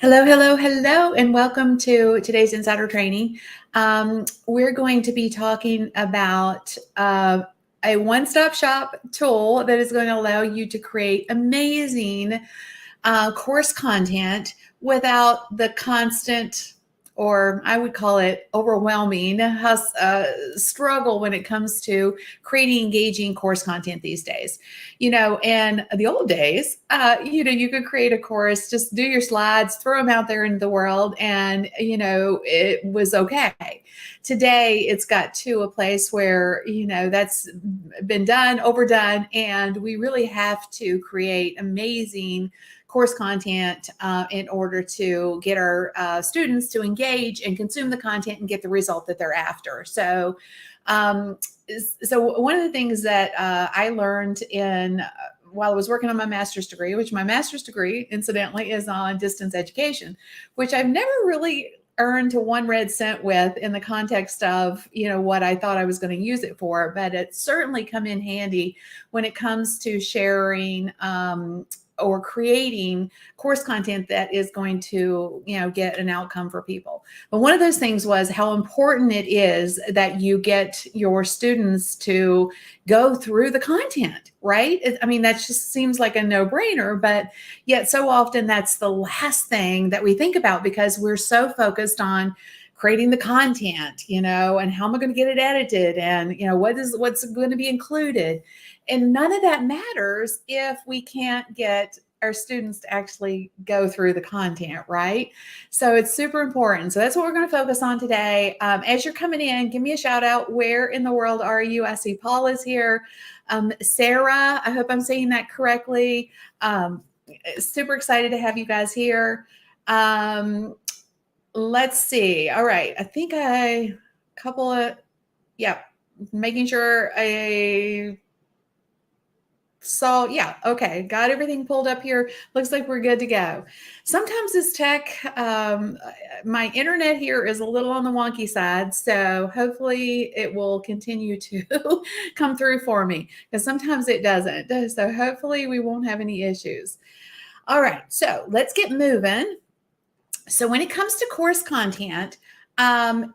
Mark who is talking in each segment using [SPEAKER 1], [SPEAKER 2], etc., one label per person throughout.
[SPEAKER 1] Hello, hello, hello, and welcome to today's Insider Training. We're going to be talking about a one-stop shop tool that is going to allow you to create amazing course content without the constant, or I would call it overwhelming, struggle when it comes to creating engaging course content these days. In the old days, you could create a course, just do your slides, throw them out there into the world, and, it was okay. Today, it's got to a place where, that's been done, overdone, and we really have to create amazing course content in order to get our students to engage and consume the content and get the result that they're after. So one of the things that I learned while I was working on my master's degree, which my master's degree, incidentally, is on distance education, which I've never really earned to one red cent with in the context of, what I thought I was going to use it for, but it's certainly come in handy when it comes to sharing or creating course content that is going to, get an outcome for people. But one of those things was how important it is that you get your students to go through the content, right? I mean, that just seems like a no-brainer, but yet so often that's the last thing that we think about because we're so focused on creating the content, and how am I going to get it edited, and what's going to be included. And none of that matters if we can't get our students to actually go through the content, right? So it's super important. So that's what we're going to focus on today. As you're coming in, give me a shout out. Where in the world are you? I see Paul is here. Sarah, I hope I'm saying that correctly. Super excited to have you guys here. Let's see. All right. I think making sure okay, got everything pulled up here. Looks like we're good to go. Sometimes this tech, my internet here is a little on the wonky side, so hopefully it will continue to come through for me, because sometimes it doesn't. So hopefully we won't have any issues. All right, so let's get moving. So when it comes to course content,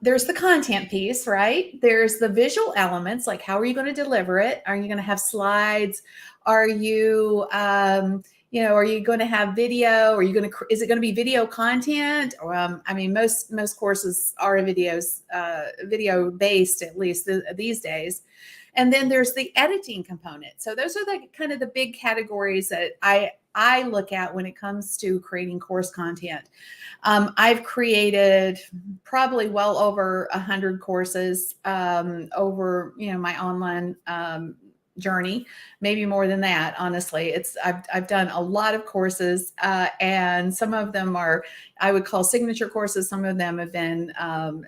[SPEAKER 1] there's the content piece, right? There's the visual elements, like how are you going to deliver it? Are you going to have slides? Are you, are you going to have video? Is it going to be video content? Most courses are video based, at least these days. And then there's the editing component. So those are the kind of the big categories that I look at when it comes to creating course content. I've created probably well over 100 courses over my online journey, maybe more than that. Honestly, I've done a lot of courses, and some of them are I would call signature courses. Some of them have been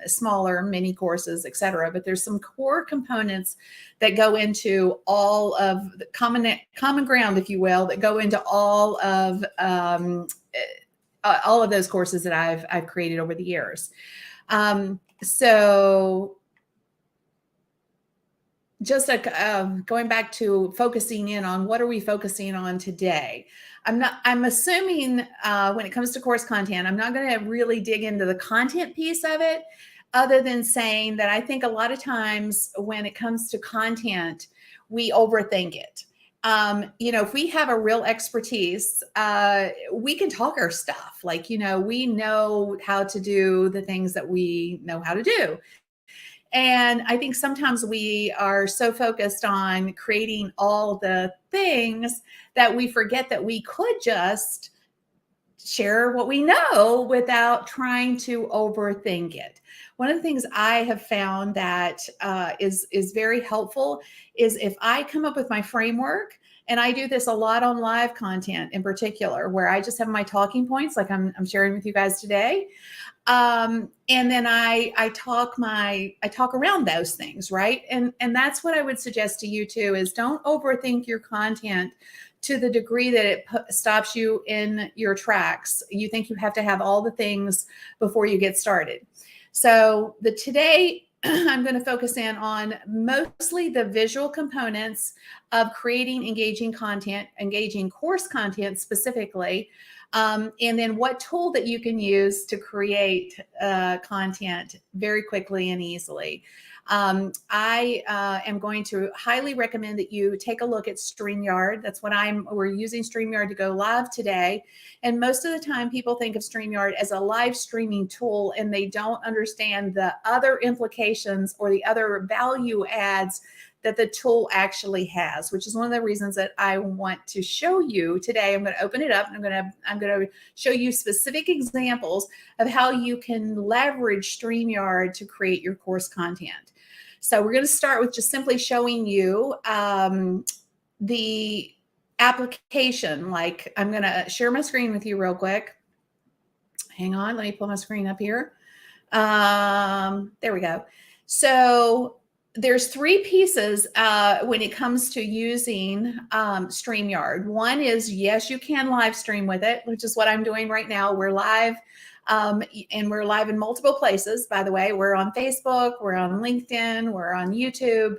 [SPEAKER 1] smaller mini courses, etc. But there's some core components that go into all of the common ground, if you will, that go into all of those courses that I've created over the years. So just like going back to focusing in on what are we focusing on today. I'm assuming when it comes to course content, I'm not going to really dig into the content piece of it, other than saying that I think a lot of times when it comes to content, we overthink it. If we have a real expertise, we can talk our stuff. We know how to do the things that we know how to do. And I think sometimes we are so focused on creating all the things that we forget that we could just share what we know without trying to overthink it. One of the things I have found that is very helpful is if I come up with my framework, and I do this a lot on live content in particular, where I just have my talking points like I'm sharing with you guys today. And then I talk around those things, right? And that's what I would suggest to you too, is don't overthink your content to the degree that it stops you in your tracks. You think you have to have all the things before you get started. So today I'm going to focus in on mostly the visual components of creating engaging content, engaging course content specifically, and then what tool that you can use to create content very quickly and easily. I am going to highly recommend that you take a look at StreamYard. That's what we're using StreamYard to go live today. And most of the time people think of StreamYard as a live streaming tool, and they don't understand the other implications or the other value adds that the tool actually has, which is one of the reasons that I want to show you today. I'm going to open it up and I'm going to show you specific examples of how you can leverage StreamYard to create your course content. So we're going to start with just simply showing you the application. Like, I'm going to share my screen with you real quick. Hang on, let me pull my screen up here. There we go. So there's three pieces when it comes to using StreamYard. One is, yes, you can live stream with it, which is what I'm doing right now. We're live. And we're live in multiple places, by the way. We're on Facebook, we're on LinkedIn, we're on YouTube,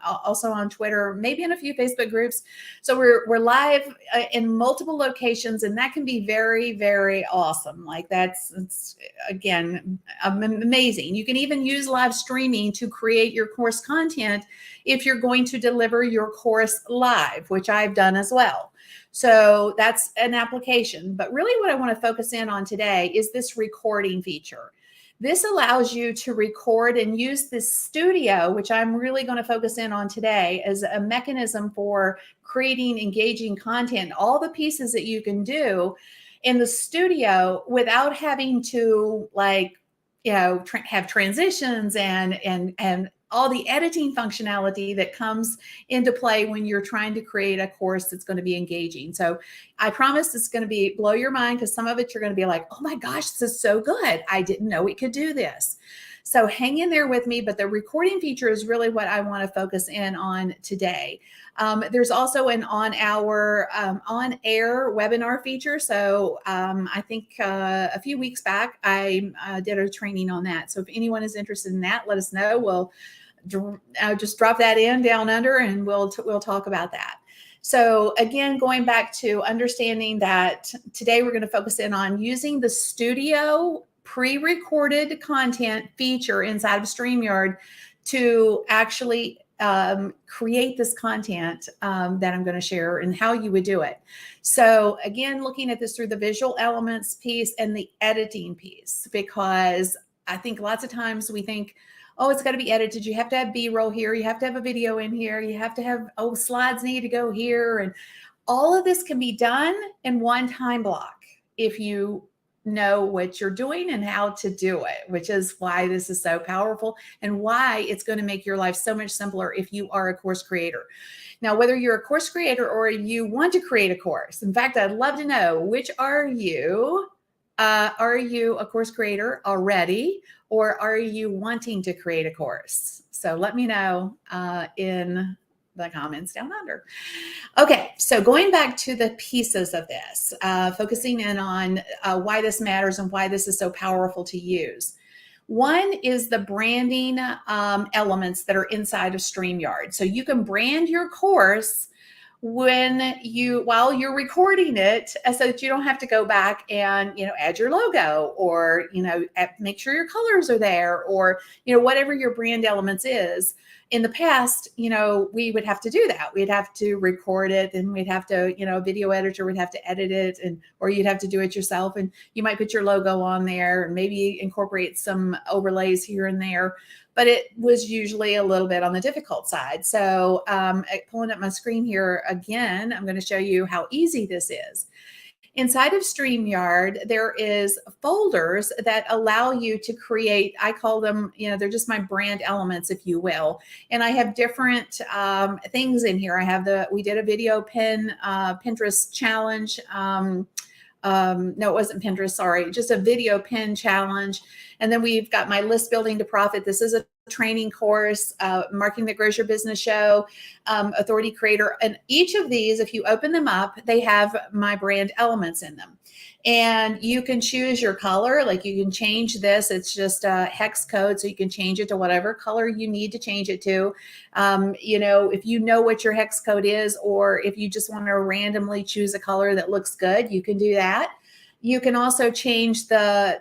[SPEAKER 1] also on Twitter, maybe in a few Facebook groups. So we're live in multiple locations, and that can be very, very awesome. Like it's again, amazing. You can even use live streaming to create your course content if you're going to deliver your course live, which I've done as well. So that's an application. But really what I want to focus in on today is this recording feature. This allows you to record and use this studio, which I'm really going to focus in on today, as a mechanism for creating engaging content, all the pieces that you can do in the studio without having to, like, have transitions and all the editing functionality that comes into play when you're trying to create a course that's going to be engaging. So I promise it's going to blow your mind, because some of it you're going to be like, oh my gosh, this is so good. I didn't know we could do this. So hang in there with me, but the recording feature is really what I want to focus in on today. There's also an on-air webinar feature. So I think a few weeks back, I did a training on that. So if anyone is interested in that, let us know. We'll just drop that in down under, and we'll talk about that. So again, going back to understanding that today we're going to focus in on using the studio pre-recorded content feature inside of StreamYard to actually create this content that I'm going to share, and how you would do it. So again, looking at this through the visual elements piece and the editing piece, because I think lots of times we think, oh, it's got to be edited. You have to have BRoll here. You have to have a video in here. You have to have, slides need to go here. And all of this can be done in one time block if you know what you're doing and how to do it, which is why this is so powerful and why it's going to make your life so much simpler if you are a course creator. Now, whether you're a course creator or you want to create a course, in fact, I'd love to know, which are you? Are you a course creator already, or are you wanting to create a course? So let me know in the comments down under. Okay, so going back to the pieces of this, focusing in on why this matters and why this is so powerful to use. One is the branding elements that are inside of StreamYard. So you can brand your course while you're recording it, so that you don't have to go back and add your logo, or make sure your colors are there, or whatever your brand elements is. In the past, we would have to do that. We'd have to record it, and we'd have to, a video editor would have to edit it, or you'd have to do it yourself, and you might put your logo on there and maybe incorporate some overlays here and there. But it was usually a little bit on the difficult side. So pulling up my screen here again, I'm going to show you how easy this is. Inside of StreamYard, there is folders that allow you to create, I call them, they're just my brand elements, if you will. And I have different things in here. We did a video Pinterest challenge. No, it wasn't Pinterest, sorry, just a video pin challenge. And then we've got my list building to profit. This is a training course, Marketing That Grows Your Business Show, Authority Creator. And each of these, if you open them up, they have my brand elements in them. And you can choose your color, like you can change this. It's just a hex code, so you can change it to whatever color you need to change it to. If you know what your hex code is, or if you just want to randomly choose a color that looks good, you can do that. You can also change the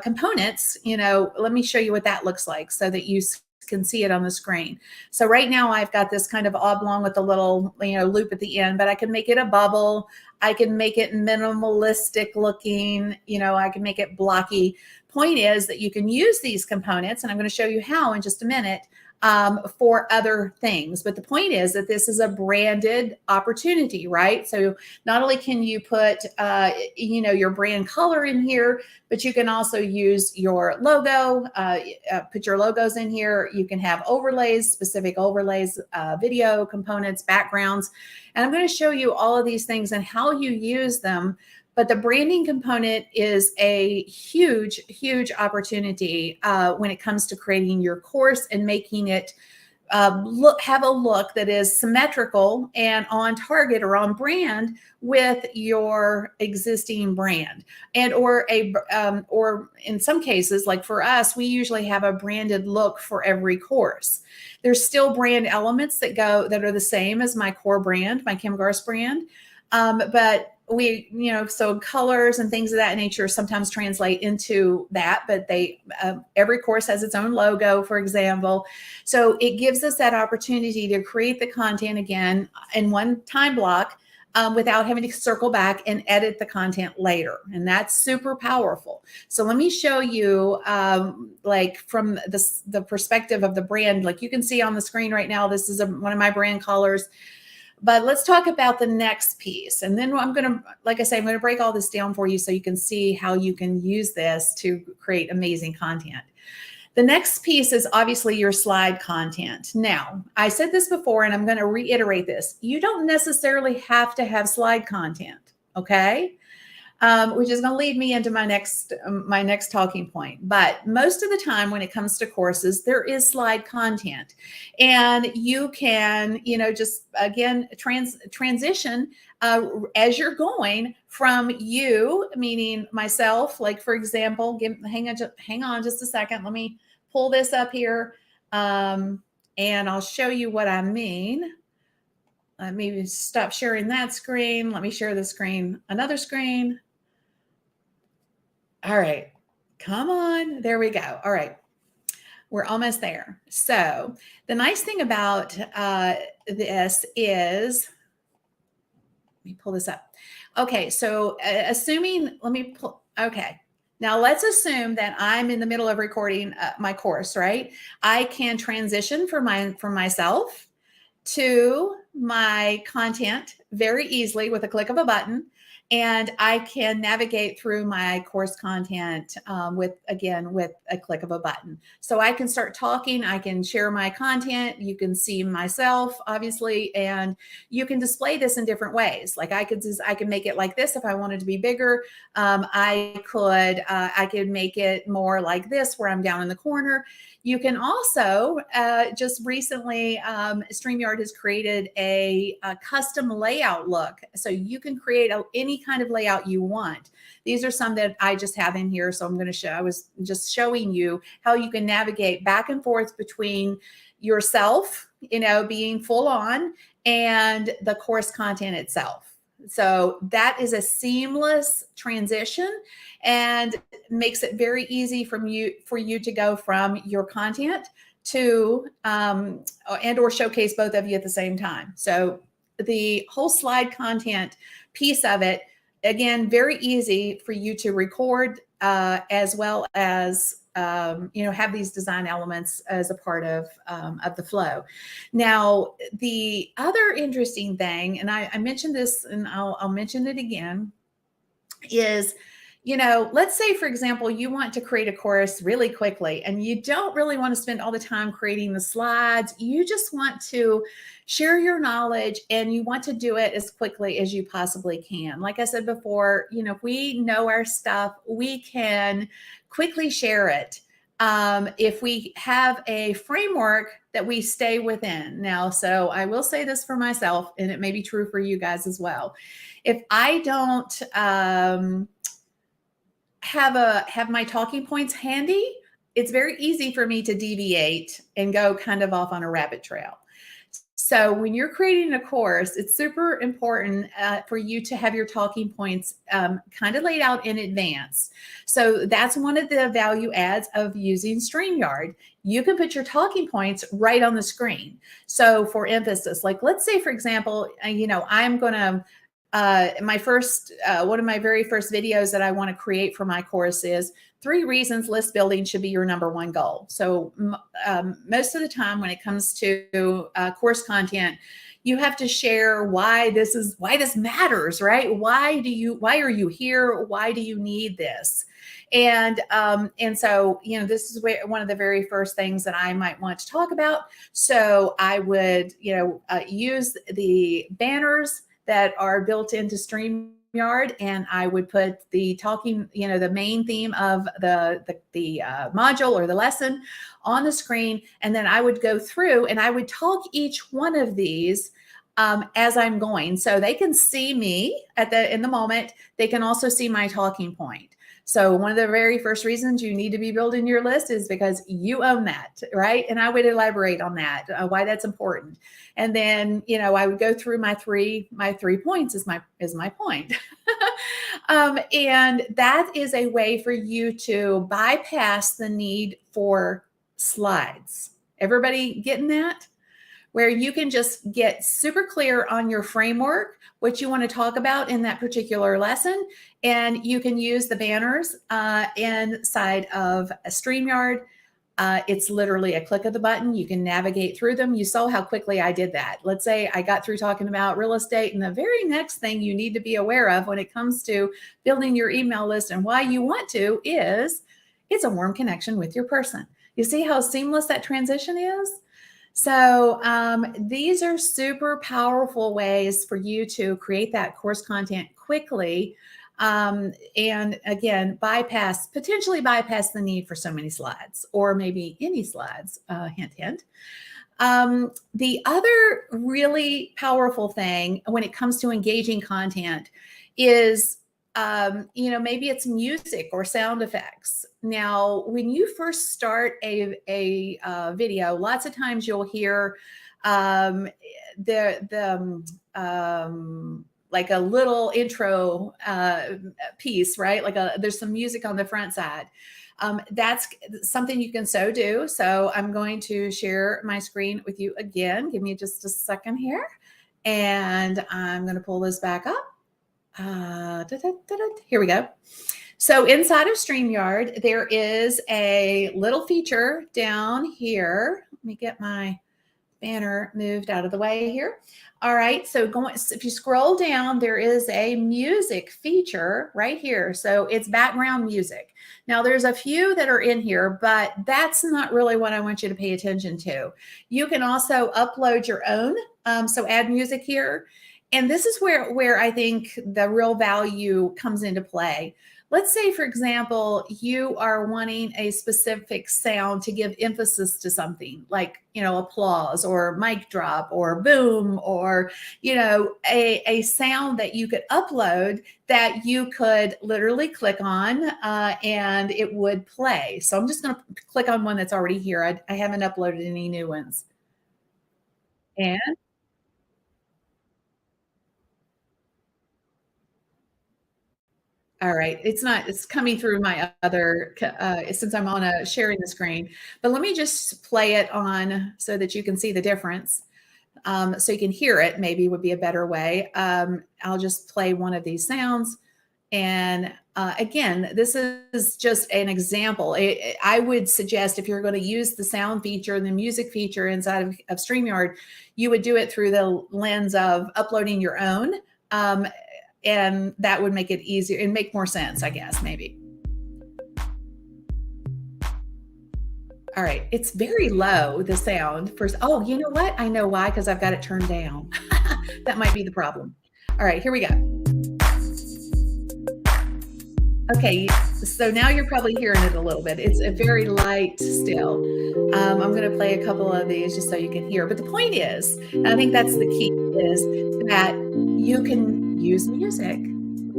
[SPEAKER 1] components. Let me show you what that looks like so that you can see it on the screen. So right now I've got this kind of oblong with a little, loop at the end, but I can make it a bubble. I can make it minimalistic looking, I can make it blocky. Point is that you can use these components, and I'm going to show you how in just a minute, for other things. But the point is that this is a branded opportunity, right? So not only can you put, your brand color in here, but you can also use your logo, put your logos in here. You can have overlays, specific overlays, video components, backgrounds. And I'm going to show you all of these things and how you use them. But the branding component is a huge, huge opportunity when it comes to creating your course and making it have a look that is symmetrical and on target or on brand with your existing brand. And or in some cases, like for us, we usually have a branded look for every course. There's still brand elements that are the same as my core brand, my Kim Garst brand. But so colors and things of that nature sometimes translate into that, but every course has its own logo, for example. So it gives us that opportunity to create the content again in one time block, without having to circle back and edit the content later. And that's super powerful. So let me show you, like from the perspective of the brand, like you can see on the screen right now, this is one of my brand colors. But let's talk about the next piece. And then I'm going to break all this down for you so you can see how you can use this to create amazing content. The next piece is obviously your slide content. Now, I said this before, and I'm going to reiterate this. You don't necessarily have to have slide content, okay? Which is going to lead me into my next talking point. But most of the time when it comes to courses, there is slide content, and you can, just again, transition as you're going from you, meaning myself, like for example, hang on just a second. Let me pull this up here, and I'll show you what I mean. Let me stop sharing that screen. Let me share the screen, another screen. All right, come on. There we go. All right, we're almost there. So the nice thing about this is, let me pull this up. Okay, so now let's assume that I'm in the middle of recording my course, right? I can transition from myself to my content very easily with a click of a button. And I can navigate through my course content with a click of a button. So I can start talking, I can share my content, you can see myself, obviously, and you can display this in different ways. Like I can make it like this if I wanted to be bigger. I could make it more like this where I'm down in the corner. You can also, just recently, StreamYard has created a custom layout look. So you can create any kind of layout you want. These are some that I just have in here. So I was just showing you how you can navigate back and forth between yourself, being full on, and the course content itself. So that is a seamless transition and makes it very easy for you to go from your content to and or showcase both of you at the same time. So the whole slide content piece of it, again, very easy for you to record as well as have these design elements as a part of the flow. Now, the other interesting thing, and I mentioned this, and I'll mention it again, is, let's say, for example, you want to create a course really quickly and you don't really want to spend all the time creating the slides. You just want to share your knowledge and you want to do it as quickly as you possibly can. Like I said before, if we know our stuff, we can quickly share it. if we have a framework that we stay within. Now, so I will say this for myself, and it may be true for you guys as well. If I don't have my talking points handy, it's very easy for me to deviate and go kind of off on a rabbit trail. So when you're creating a course, it's super important for you to have your talking points kind of laid out in advance. So that's one of the value adds of using StreamYard. You can put your talking points right on the screen. So for emphasis, like let's say, for example, I'm going to one of my very first videos that I want to create for my course is 3 reasons list building should be your #1 goal. So most of the time when it comes to course content, you have to share why this matters, right? Why are you here? Why do you need this? And so, this is one of the very first things that I might want to talk about. So I would, use the banners that are built into StreamYard, and I would put the talking, the main theme of the module or the lesson on the screen, and then I would go through and I would talk each one of these as I'm going, so they can see me in the moment. They can also see my talking point. So one of the very first reasons you need to be building your list is because you own that, right? And I would elaborate on that, why that's important. And then, I would go through my three points is my point. And that is a way for you to bypass the need for slides. Everybody getting that? Where you can just get super clear on your framework, what you want to talk about in that particular lesson, and you can use the banners inside of a StreamYard. It's literally a click of the button. You can navigate through them. You saw how quickly I did that. Let's say I got through talking about real estate, and the very next thing you need to be aware of when it comes to building your email list and why you want to is it's a warm connection with your person. You see how seamless that transition is? So these are super powerful ways for you to create that course content quickly. And again, potentially bypass the need for so many slides, or maybe any slides, hint, hint. The other really powerful thing when it comes to engaging content is, maybe it's music or sound effects. Now, when you first start a video, lots of times you'll hear like a little intro piece, right? There's some music on the front side. That's something you can do. So I'm going to share my screen with you again. Give me just a second here. And I'm going to pull this back up. Here we go. So inside of StreamYard, there is a little feature down here. Let me get my banner moved out of the way here. All right, so if you scroll down, there is a music feature right here. So it's background music. Now there's a few that are in here, but that's not really what I want you to pay attention to. You can also upload your own, so add music here. And this is where I think the real value comes into play. Let's say, for example, you are wanting a specific sound to give emphasis to something, like, applause or mic drop or boom, or, a sound that you could upload that you could literally click on and it would play. So I'm just going to click on one that's already here. I haven't uploaded any new ones. And all right, it's coming through my other, since I'm on sharing the screen, but let me just play it on so that you can see the difference. So you can hear it, maybe would be a better way. I'll just play one of these sounds. And again, this is just an example. I would suggest if you're going to use the sound feature and the music feature inside of StreamYard, you would do it through the lens of uploading your own. And that would make it easier and make more sense, I guess, maybe. All right, it's very low, the sound. Oh, you know what? I know why, because I've got it turned down. That might be the problem. All right, here we go. Okay, so now you're probably hearing it a little bit. It's a very light still. I'm going to play a couple of these just so you can hear. But the point is, and I think that's the key, is that you can use music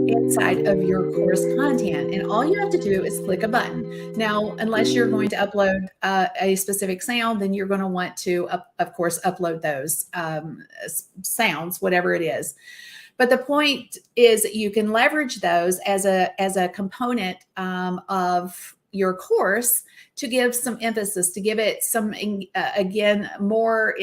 [SPEAKER 1] inside of your course content. And all you have to do is click a button. Now, unless you're going to upload a specific sound, then you're going to want to, of course, upload those sounds, whatever it is. But the point is that you can leverage those as a component of your course to give some emphasis, to give it some, again, more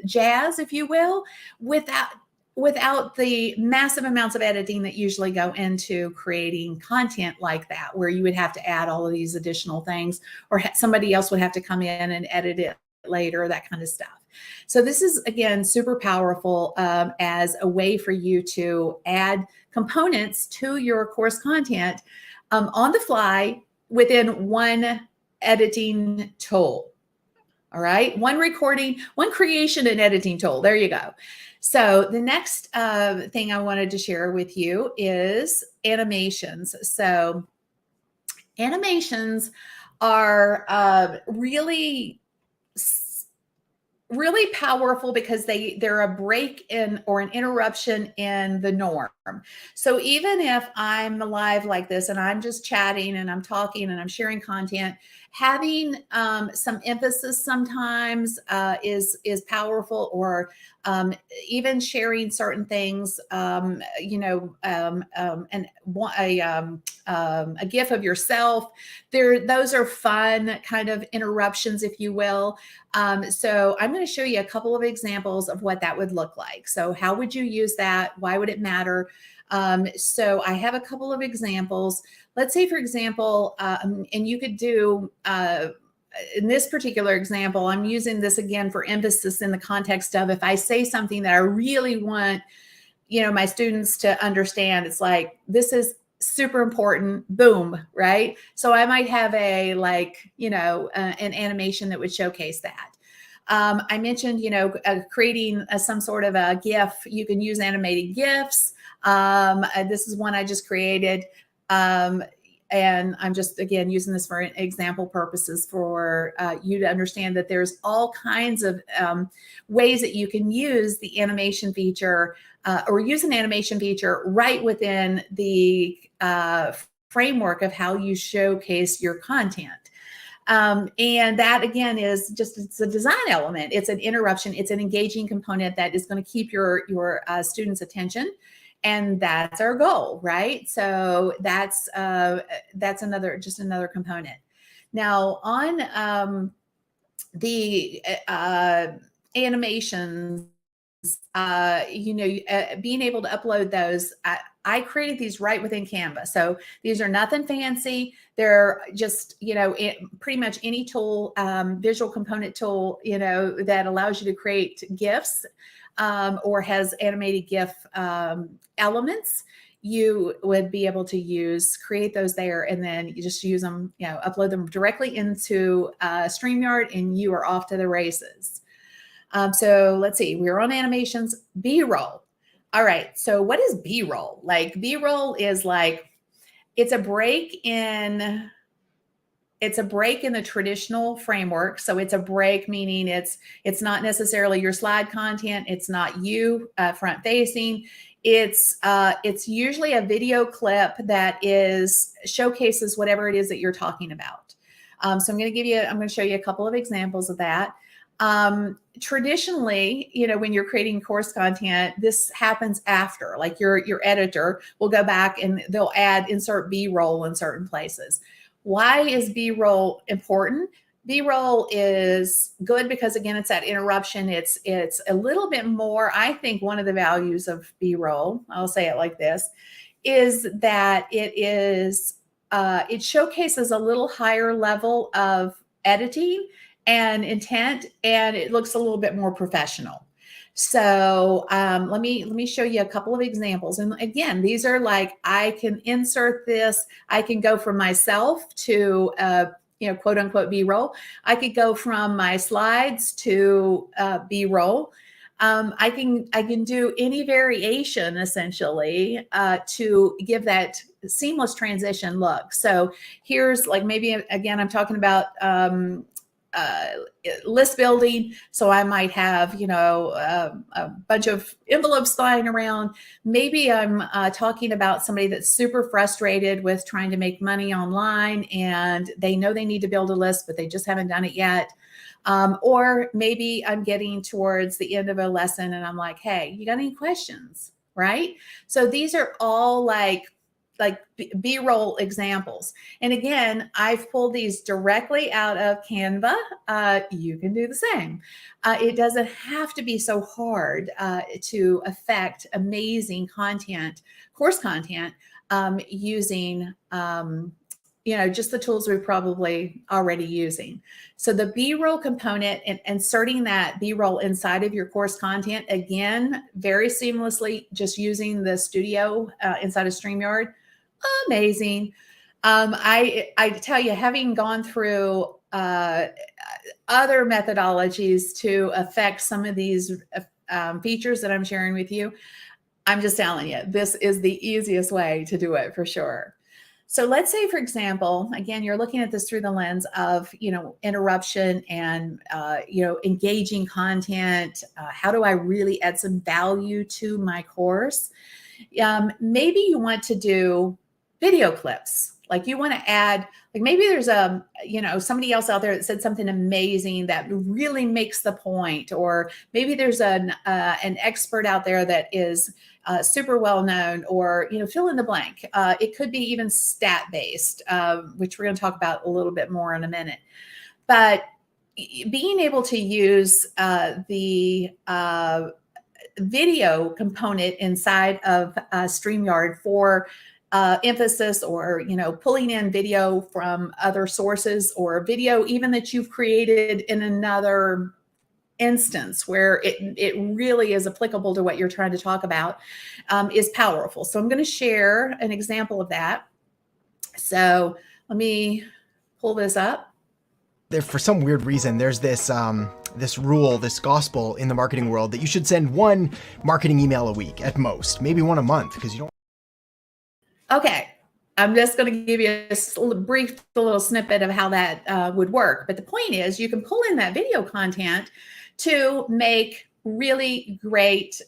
[SPEAKER 1] jazz, if you will, without the massive amounts of editing that usually go into creating content like that, where you would have to add all of these additional things, or somebody else would have to come in and edit it later, that kind of stuff. So this is, again, super powerful as a way for you to add components to your course content on the fly within one editing tool. All right, one recording, one creation and editing tool. There you go. So the next thing I wanted to share with you is animations. So animations are really powerful because they're a break in or an interruption in the norm. So even if I'm live like this and I'm just chatting and I'm talking and I'm sharing content, having some emphasis sometimes is powerful, or even sharing certain things, and a GIF of yourself. Those are fun kind of interruptions, if you will. So I'm going to show you a couple of examples of what that would look like. So how would you use that? Why would it matter? So I have a couple of examples. Let's say, for example, and you could do, in this particular example, I'm using this again for emphasis in the context of if I say something that I really want, my students to understand, it's like, this is super important, boom, right? So I might have an animation that would showcase that. I mentioned, creating some sort of a GIF. You can use animated GIFs. This is one I just created. And I'm just, again, using this for example purposes for you to understand that there's all kinds of ways that you can use the animation feature or use an animation feature right within the framework of how you showcase your content. And that, again, is just, it's a design element. It's an interruption. It's an engaging component that is going to keep your students' attention. And that's our goal, right? So that's another component. Now on the animations, being able to upload those, I created these right within Canva. So these are nothing fancy. They're just, pretty much any tool, visual component tool, that allows you to create GIFs or has animated GIF elements. You would be able to create those there, and then you just use them, upload them directly into StreamYard, and you are off to the races. So let's see, we're on animations, BRoll. All right, so what is BRoll? Like, BRoll is like, it's a break in the traditional framework. So it's a break, meaning it's not necessarily your slide content. It's not you front facing. It's usually a video clip that showcases whatever it is that you're talking about. So I'm going to show you a couple of examples of that. Traditionally, when you're creating course content, this happens after, like your editor will go back and they'll insert BRoll in certain places. Why is BRoll important? BRoll is good because, again, it's that interruption. It's a little bit more, I think one of the values of BRoll, I'll say it like this, is that it showcases a little higher level of editing and intent, and it looks a little bit more professional. So let me show you a couple of examples. And again, these are like, I can insert this. I can go from myself to, quote unquote BRoll. I could go from my slides to BRoll. I can do any variation essentially to give that seamless transition look. So here's like, maybe again, I'm talking about uh, list building. So I might have, a bunch of envelopes flying around. Maybe I'm talking about somebody that's super frustrated with trying to make money online, and they know they need to build a list, but they just haven't done it yet. Or maybe I'm getting towards the end of a lesson and I'm like, hey, you got any questions? Right? So these are all like BRoll examples. And again, I've pulled these directly out of Canva. You can do the same. It doesn't have to be so hard to affect amazing content, course content, using just the tools we're probably already using. So the BRoll component and inserting that BRoll inside of your course content, again, very seamlessly, just using the studio inside of StreamYard, amazing. I tell you, having gone through other methodologies to affect some of these features that I'm sharing with you, I'm just telling you, this is the easiest way to do it for sure. So let's say, for example, again, you're looking at this through the lens of, interruption and, engaging content. How do I really add some value to my course? Maybe you want to do video clips. Like you want to add, like maybe there's somebody else out there that said something amazing that really makes the point, or maybe there's an expert out there that is super well known, or fill in the blank. It could be even stat based, which we're going to talk about a little bit more in a minute. But being able to use the video component inside of StreamYard for emphasis, or pulling in video from other sources, or video even that you've created in another instance where it really is applicable to what you're trying to talk about, is powerful. So I'm going to share an example of that. So let me pull this up.
[SPEAKER 2] For some weird reason, there's this rule, this gospel in the marketing world that you should send one marketing email a week at most, maybe one a month, because you don't.
[SPEAKER 1] Okay, I'm just going to give you a brief little snippet of how that would work. But the point is, you can pull in that video content to make really great,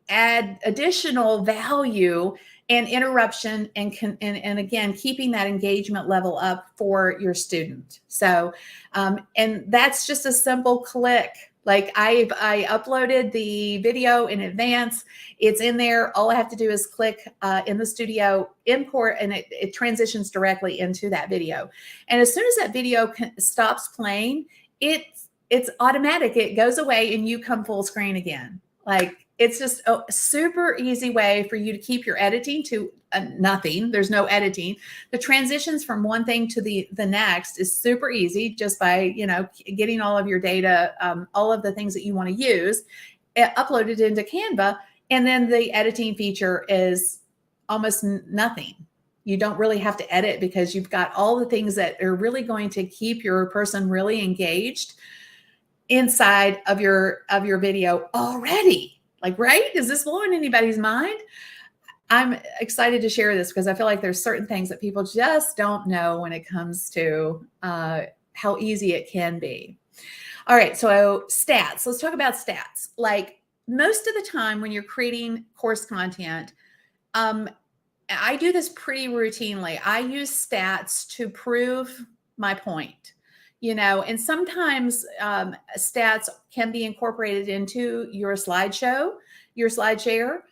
[SPEAKER 1] add additional value and interruption, and again, keeping that engagement level up for your student. So, and that's just a simple click. Like I uploaded the video in advance. It's in there. All I have to do is click in the studio, import, and it transitions directly into that video. And as soon as that video stops playing, it's automatic. It goes away and you come full screen again. Like, it's just a super easy way for you to keep your editing to nothing. There's no editing. The transitions from one thing to the next is super easy, just by, getting all of your data, all of the things that you want to use, uploaded into Canva. And then the editing feature is almost nothing. You don't really have to edit, because you've got all the things that are really going to keep your person really engaged inside of your video already. Like, right? Is this blowing anybody's mind? I'm excited to share this because I feel like there's certain things that people just don't know when it comes to how easy it can be. All right, so stats. Let's talk about stats. Like, most of the time when you're creating course content, I do this pretty routinely. I use stats to prove my point. And sometimes stats can be incorporated into your slideshow, your slide share,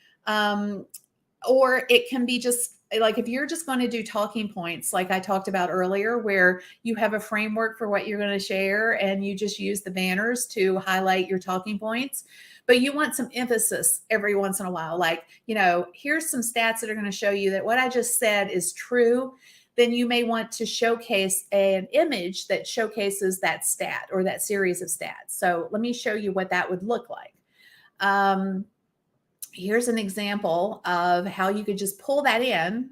[SPEAKER 1] or it can be just like, if you're just going to do talking points, like I talked about earlier, where you have a framework for what you're going to share and you just use the banners to highlight your talking points, but you want some emphasis every once in a while. Like, here's some stats that are going to show you that what I just said is true. Then you may want to showcase an image that showcases that stat or that series of stats. So let me show you what that would look like. Here's an example of how you could just pull that in.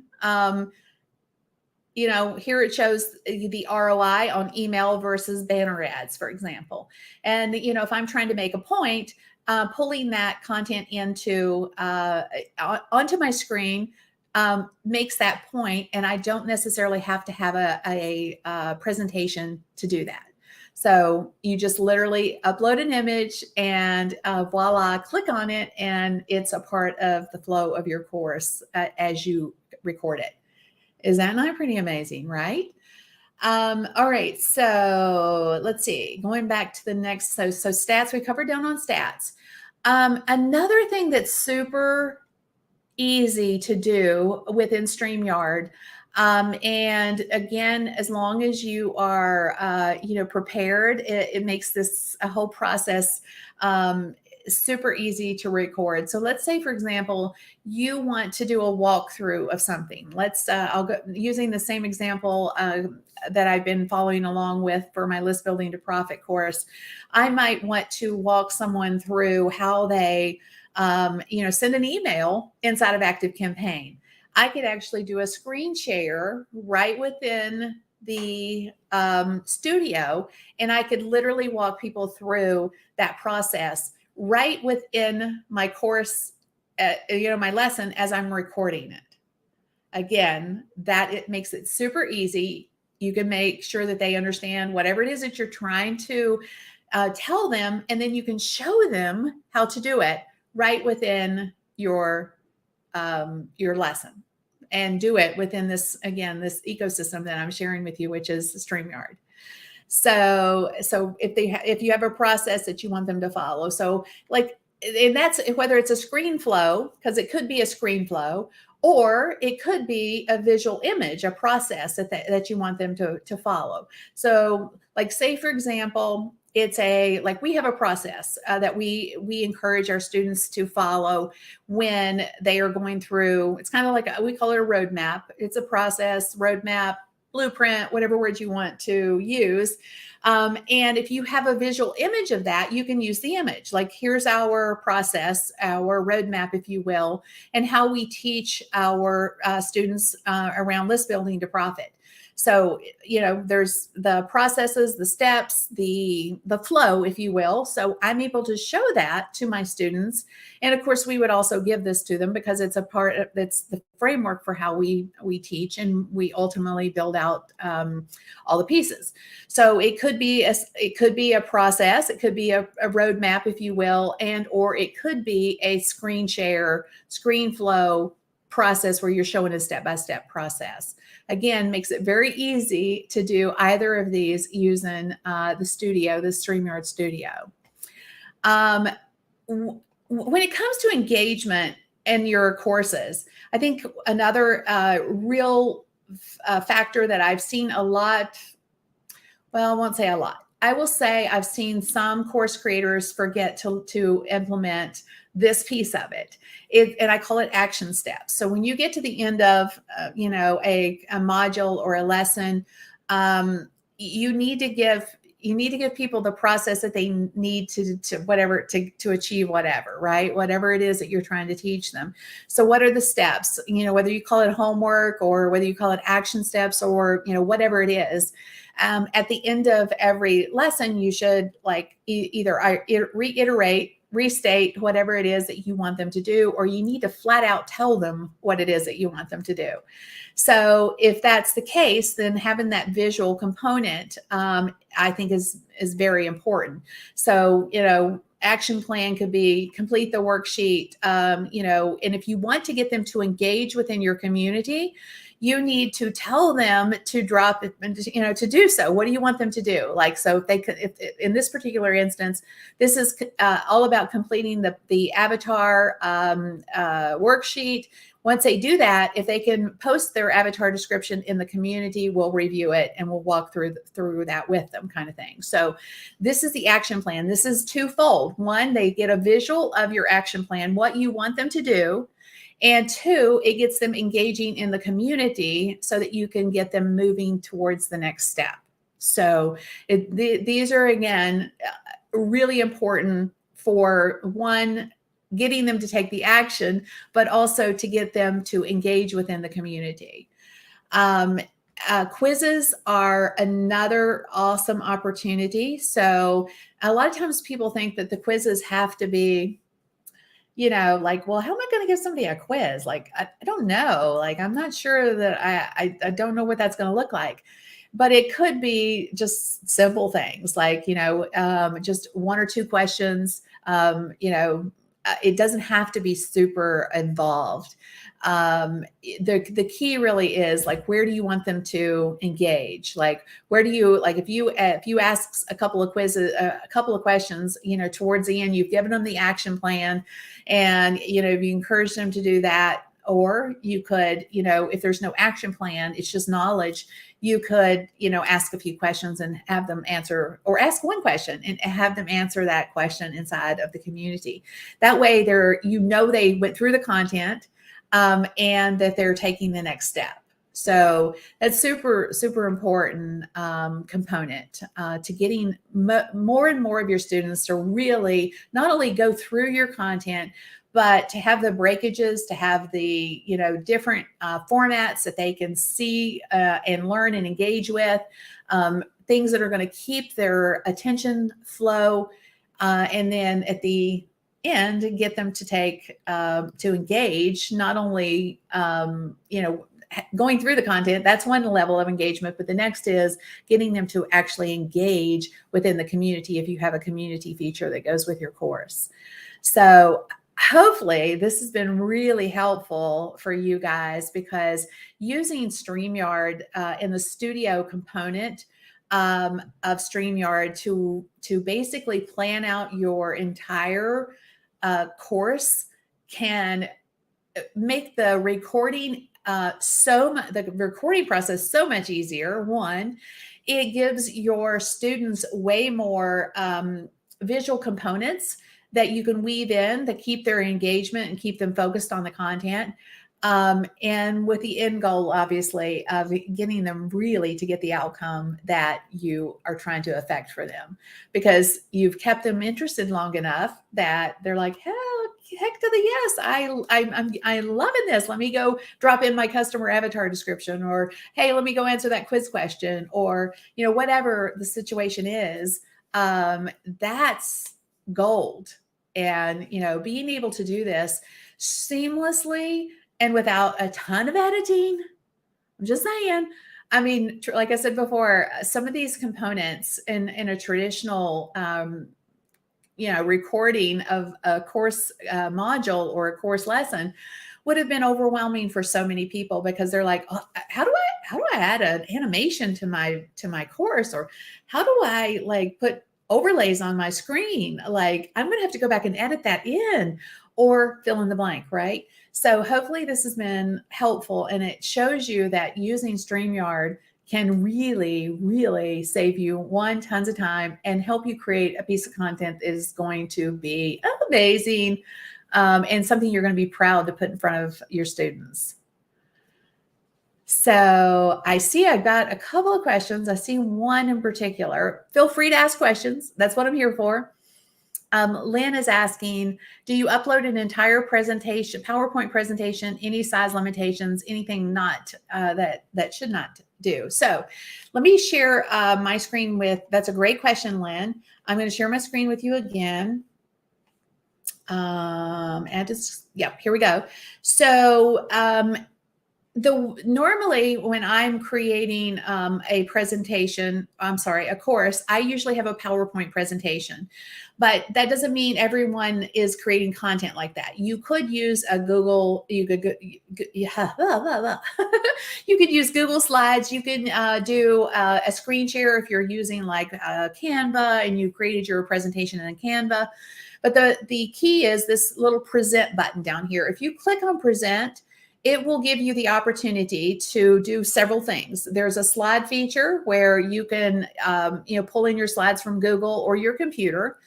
[SPEAKER 1] Here it shows the ROI on email versus banner ads, for example. And, if I'm trying to make a point, pulling that content into onto my screen makes that point, and I don't necessarily have to have a presentation to do that. So you just literally upload an image and voila, click on it, and it's a part of the flow of your course as you record it. Is that not pretty amazing, right? All right, so let's see, going back to the next, so stats, we covered down on stats. Another thing that's super easy to do within StreamYard, and again, as long as you are, prepared, it makes this a whole process super easy to record. So let's say, for example, you want to do a walkthrough of something. I'll go using the same example that I've been following along with for my list building to profit course. I might want to walk someone through how they send an email inside of ActiveCampaign. I could actually do a screen share right within the studio, and I could literally walk people through that process right within my course, my lesson as I'm recording it. Again, it makes it super easy. You can make sure that they understand whatever it is that you're trying to tell them, and then you can show them how to do it right within your lesson, and do it within this ecosystem that I'm sharing with you, which is StreamYard. So if you have a process that you want them to follow, and that's whether it's a screen flow, because it could be a screen flow, or it could be a visual image, a process that you want them to follow. So like, say for example, we have a process that we encourage our students to follow when they are going through. It's kind of like we call it a roadmap. It's a process, roadmap, blueprint, whatever word you want to use. And if you have a visual image of that, you can use the image. Like, here's our process, our roadmap, if you will, and how we teach our students around list building to profit. So, there's the processes, the steps, the flow, if you will. So I'm able to show that to my students. And of course, we would also give this to them because it's it's the framework for how we teach, and we ultimately build out all the pieces. So it could be a process, it could be a roadmap, if you will, or it could be a screen share, screen flow process where you're showing a step-by-step process. Again, makes it very easy to do either of these using the StreamYard Studio. When it comes to engagement in your courses, I think another real factor that I've seen a lot, well, I won't say a lot. I will say I've seen some course creators forget to implement this piece of it. And I call it action steps. So when you get to the end of, a module or a lesson, you need to give people the process that they need to achieve whatever, right? Whatever it is that you're trying to teach them. So what are the steps? Whether you call it homework or whether you call it action steps, or whatever it is. At the end of every lesson, you should either reiterate, restate whatever it is that you want them to do, or you need to flat out tell them what it is that you want them to do. So if that's the case, then having that visual component, I think is very important. So, action plan could be complete the worksheet, and if you want to get them to engage within your community, you need to tell them to drop it, to do so. What do you want them to do? So if in this particular instance, this is all about completing the avatar worksheet. Once they do that, if they can post their avatar description in the community, we'll review it and we'll walk through that with them, kind of thing. So this is the action plan. This is twofold. One, they get a visual of your action plan, what you want them to do. And two, it gets them engaging in the community so that you can get them moving towards the next step. So these are, again, really important for, one, getting them to take the action, but also to get them to engage within the community. Quizzes are another awesome opportunity. So a lot of times people think that the quizzes have to be, like, well, how am I going to give somebody a quiz? Like, I don't know. Like, I'm not sure that I don't know what that's going to look like. But it could be just simple things like, just one or two questions. It doesn't have to be super involved. The key really is like, where do you want them to engage? Like, where do you, like, if you ask a couple of quizzes, a couple of questions, towards the end, you've given them the action plan, and you encourage them to do that. Or you could, if there's no action plan, it's just knowledge, you could, ask a few questions and have them answer, or ask one question and have them answer that question inside of the community. That way they went through the content, and that they're taking the next step. So that's super, super important component to getting more and more of your students to really not only go through your content, but to have the breakages, to have the different formats that they can see and learn and engage with, things that are going to keep their attention flow, and then at the end get them to take to engage, not only going through the content. That's one level of engagement, but the next is getting them to actually engage within the community if you have a community feature that goes with your course. So hopefully this has been really helpful for you guys, because using StreamYard in the studio component of StreamYard to basically plan out your entire course can make the recording the recording process so much easier. One, it gives your students way more visual components that you can weave in that keep their engagement and keep them focused on the content. And with the end goal, obviously, of getting them really to get the outcome that you are trying to affect for them, because you've kept them interested long enough that they're like, heck to the yes, I'm loving this. Let me go drop in my customer avatar description, or hey, let me go answer that quiz question, or whatever the situation is. That's gold. And being able to do this seamlessly and without a ton of editing. I'm just saying. I mean, like I said before, some of these components in a traditional recording of a course module or a course lesson would have been overwhelming for so many people, because they're like, oh, how do I add an animation to my course, or how do I like put overlays on my screen? Like, I'm going to have to go back and edit that in, or fill in the blank, right? So hopefully this has been helpful, and it shows you that using StreamYard can really, really save you tons of time and help you create a piece of content that is going to be amazing, and something you're going to be proud to put in front of your students. So I see I've got a couple of questions. I see one in particular. Feel free to ask questions. That's what I'm here for. Lynn is asking, do you upload an entire presentation, PowerPoint presentation, any size limitations, anything not that should not do? So let me share my screen that's a great question, Lynn. I'm going to share my screen with you again. Here we go. So normally when I'm creating a course, I usually have a PowerPoint presentation, but that doesn't mean everyone is creating content like that. You could use you could use Google Slides. You can do a screen share if you're using like Canva and you created your presentation in Canva. But the key is this little present button down here. If you click on present, it will give you the opportunity to do several things. There's a slide feature where you can, pull in your slides from Google or your computer.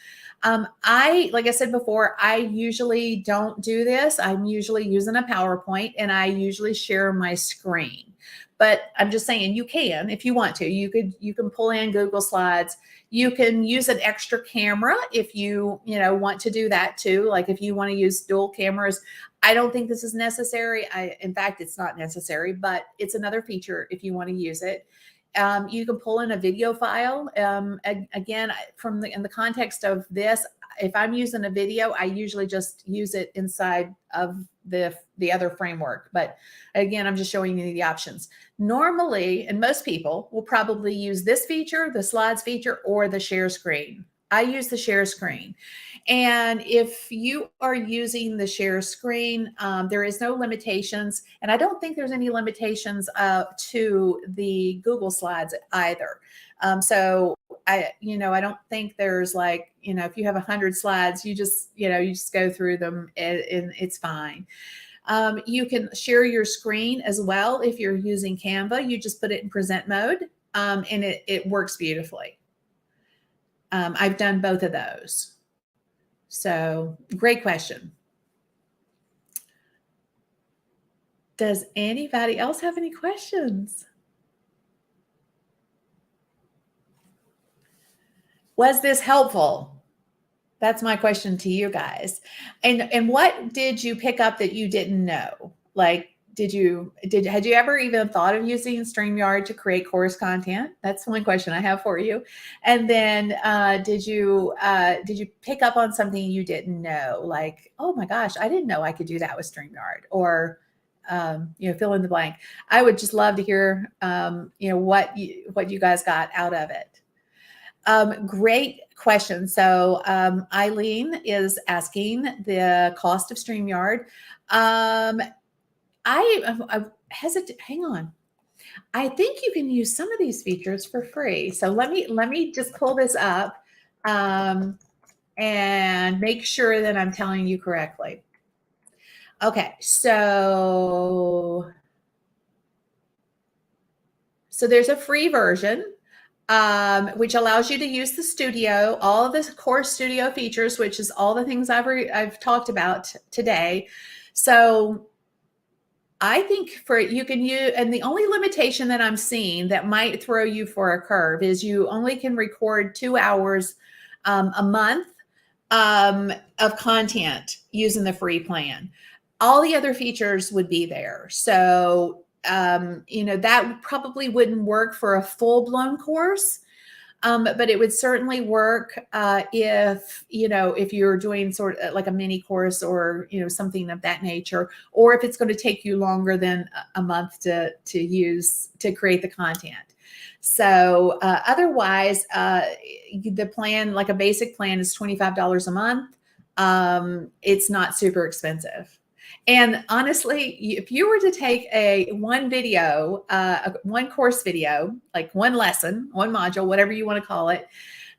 [SPEAKER 1] Like I said before, I usually don't do this. I'm usually using a PowerPoint, and I usually share my screen. But I'm just saying, you can, if you want to, you can pull in Google Slides. You can use an extra camera if you want to do that too. Like if you want to use dual cameras, I don't think this is necessary. In fact, it's not necessary, but it's another feature if you want to use it. You can pull in a video file. Again, in the context of this, if I'm using a video, I usually just use it inside of the other framework. But again, I'm just showing you the options. Normally, and most people will probably use this feature, the slides feature, or the share screen. I use the share screen. And if you are using the share screen, there is no limitations. And I don't think there's any limitations to the Google Slides either. So I don't think there's like, if you have 100 slides, you just go through them and it's fine. You can share your screen as well. If you're using Canva, you just put it in present mode and it works beautifully. I've done both of those. So great question. Does anybody else have any questions? Was this helpful? That's my question to you guys. And what did you pick up that you didn't know? Like, had you ever even thought of using StreamYard to create course content? That's one question I have for you. And then did you pick up on something you didn't know? Like, oh my gosh, I didn't know I could do that with StreamYard, or fill in the blank. I would just love to hear what you guys got out of it. Great question. So Eileen is asking the cost of StreamYard. I hesitate. Hang on. I think you can use some of these features for free. So let me just pull this up and make sure that I'm telling you correctly. Okay, so there's a free version, which allows you to use the studio, all of the course studio features, which is all the things I've talked about today. So I think you can use, and the only limitation that I'm seeing that might throw you for a curve is you only can record 2 hours a month of content using the free plan. All the other features would be there. So, that probably wouldn't work for a full-blown course. But it would certainly work if you're doing sort of like a mini course or something of that nature, or if it's going to take you longer than a month to create the content. So otherwise, the plan, like a basic plan, is $25 a month. It's not super expensive. And honestly, if you were to take one course video, like one lesson, one module, whatever you want to call it,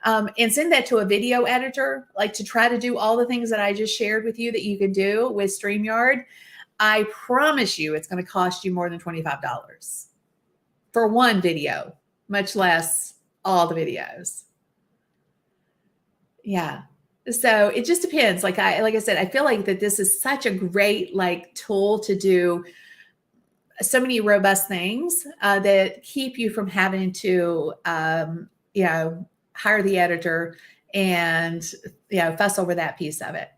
[SPEAKER 1] and send that to a video editor, like to try to do all the things that I just shared with you that you can do with StreamYard, I promise you it's going to cost you more than $25 for one video, much less all the videos. Yeah. So it just depends. Like I said, I feel like that this is such a great tool to do so many robust things that keep you from having to hire the editor and fuss over that piece of it.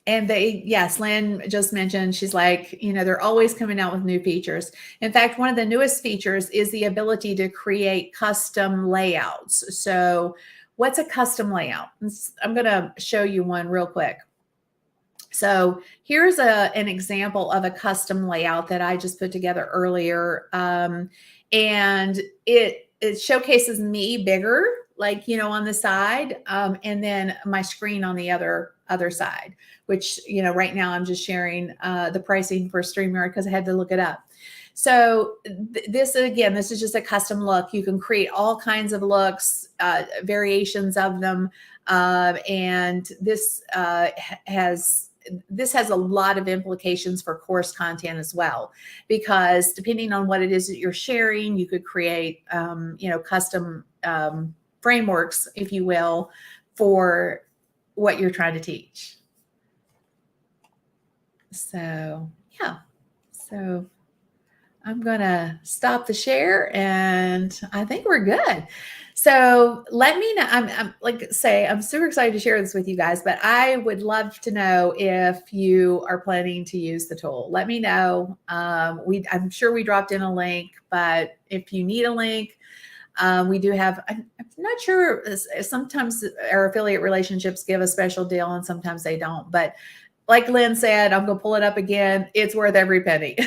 [SPEAKER 1] And Lynn just mentioned, she's like, they're always coming out with new features. In fact, one of the newest features is the ability to create custom layouts. So what's a custom layout? I'm going to show you one real quick. So here's an example of a custom layout that I just put together earlier. And it showcases me bigger, on the side, and then my screen on the other side, which, right now I'm just sharing the pricing for StreamYard because I had to look it up. So this is just a custom look. You can create all kinds of looks, variations of them. And this has a lot of implications for course content as well, because depending on what it is that you're sharing, you could create, custom frameworks, if you will, for what you're trying to teach. So, yeah. So, I'm going to stop the share, and I think we're good. So let me know. I'm super excited to share this with you guys, but I would love to know if you are planning to use the tool. Let me know. I'm sure we dropped in a link, but if you need a link, we do have, I'm not sure, sometimes our affiliate relationships give a special deal and sometimes they don't. But like Lynn said, I'm going to pull it up again. It's worth every penny.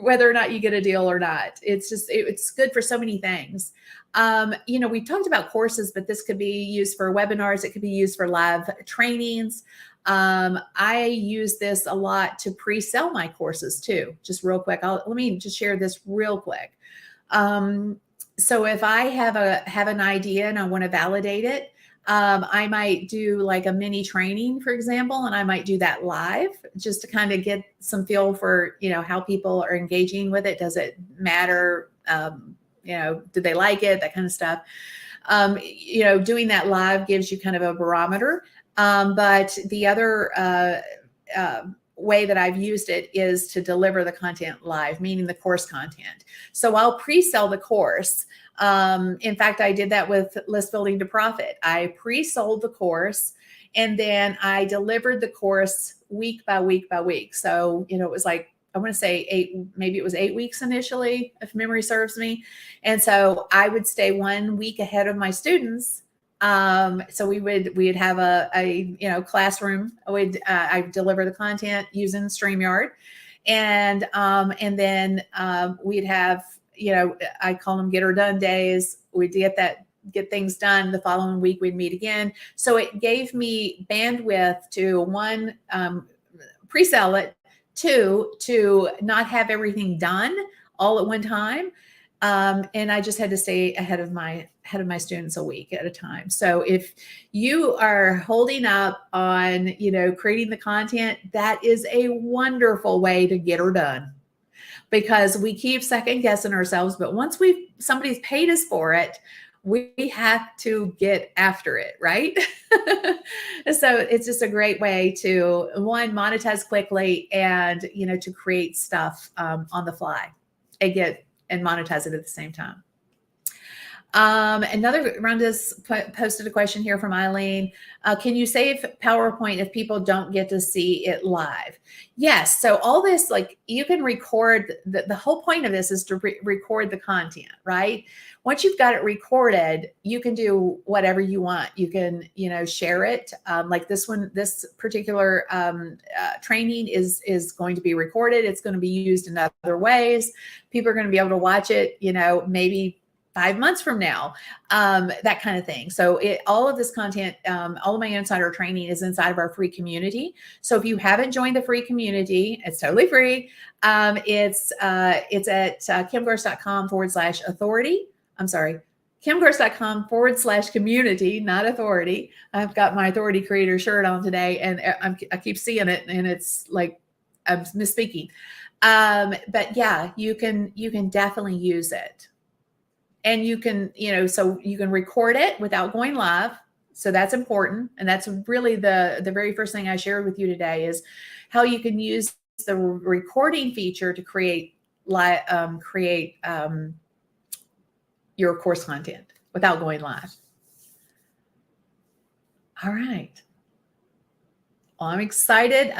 [SPEAKER 1] Whether or not you get a deal or not. It's good for so many things. We talked about courses, but this could be used for webinars. It could be used for live trainings. I use this a lot to pre-sell my courses too. Just real quick. Let me just share this real quick. So if I have an idea and I want to validate it, I might do like a mini training, for example, and I might do that live just to kind of get some feel for, how people are engaging with it. Does it matter? Do they like it? That kind of stuff. Doing that live gives you kind of a barometer. But the other way that I've used it is to deliver the content live, meaning the course content. So I'll pre-sell the course. In fact, I did that with List Building to Profit. I pre-sold the course and then I delivered the course week by week by week. So, it was like, I want to say maybe it was 8 weeks initially, if memory serves me. And so I would stay 1 week ahead of my students. So we'd have a classroom. I deliver the content using StreamYard, and then we'd have, I call them get her done days. We'd get things done. The following week we'd meet again. So it gave me bandwidth to one, pre-sell it, two, to not have everything done all at one time. And I just had to stay ahead of my students a week at a time. So if you are holding up on, creating the content, that is a wonderful way to get her done, because we keep second guessing ourselves. But once somebody's paid us for it, we have to get after it, right? So it's just a great way to, one, monetize quickly, and, to create stuff on the fly and monetize it at the same time. Another Rhonda's posted a question here from Eileen. Can you save PowerPoint if people don't get to see it live? Yes. So all this, like, you can record, the whole point of this is to record the content, right? Once you've got it recorded, you can do whatever you want. You can, share it. Like this particular training is going to be recorded. It's going to be used in other ways. People are going to be able to watch it, maybe 5 months from now, that kind of thing. So all of this content, all of my insider training is inside of our free community. So if you haven't joined the free community, it's totally free. It's at kimgarst.com/authority. I'm sorry, kimgarst.com/community, not authority. I've got my authority creator shirt on today, and I keep seeing it, and it's like I'm misspeaking. But yeah, you can definitely use it. And you can, so you can record it without going live. So that's important. And that's really the very first thing I shared with you today, is how you can use the recording feature to create your course content without going live. All right. Well, I'm excited.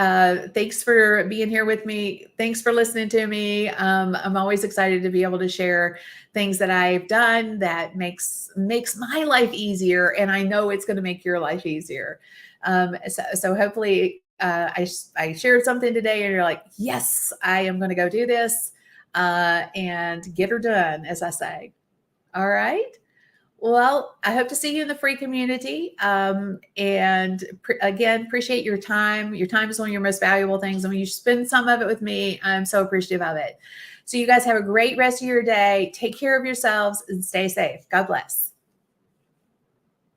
[SPEAKER 1] Thanks for being here with me. Thanks for listening to me. I'm always excited to be able to share things that I've done that makes my life easier, and I know it's going to make your life easier. So hopefully I shared something today, and you're like, yes, I am going to go do this and get her done, as I say. All right. Well, I hope to see you in the free community. And again, appreciate your time. Your time is one of your most valuable things. And when you spend some of it with me, I'm so appreciative of it. So you guys have a great rest of your day. Take care of yourselves and stay safe. God bless.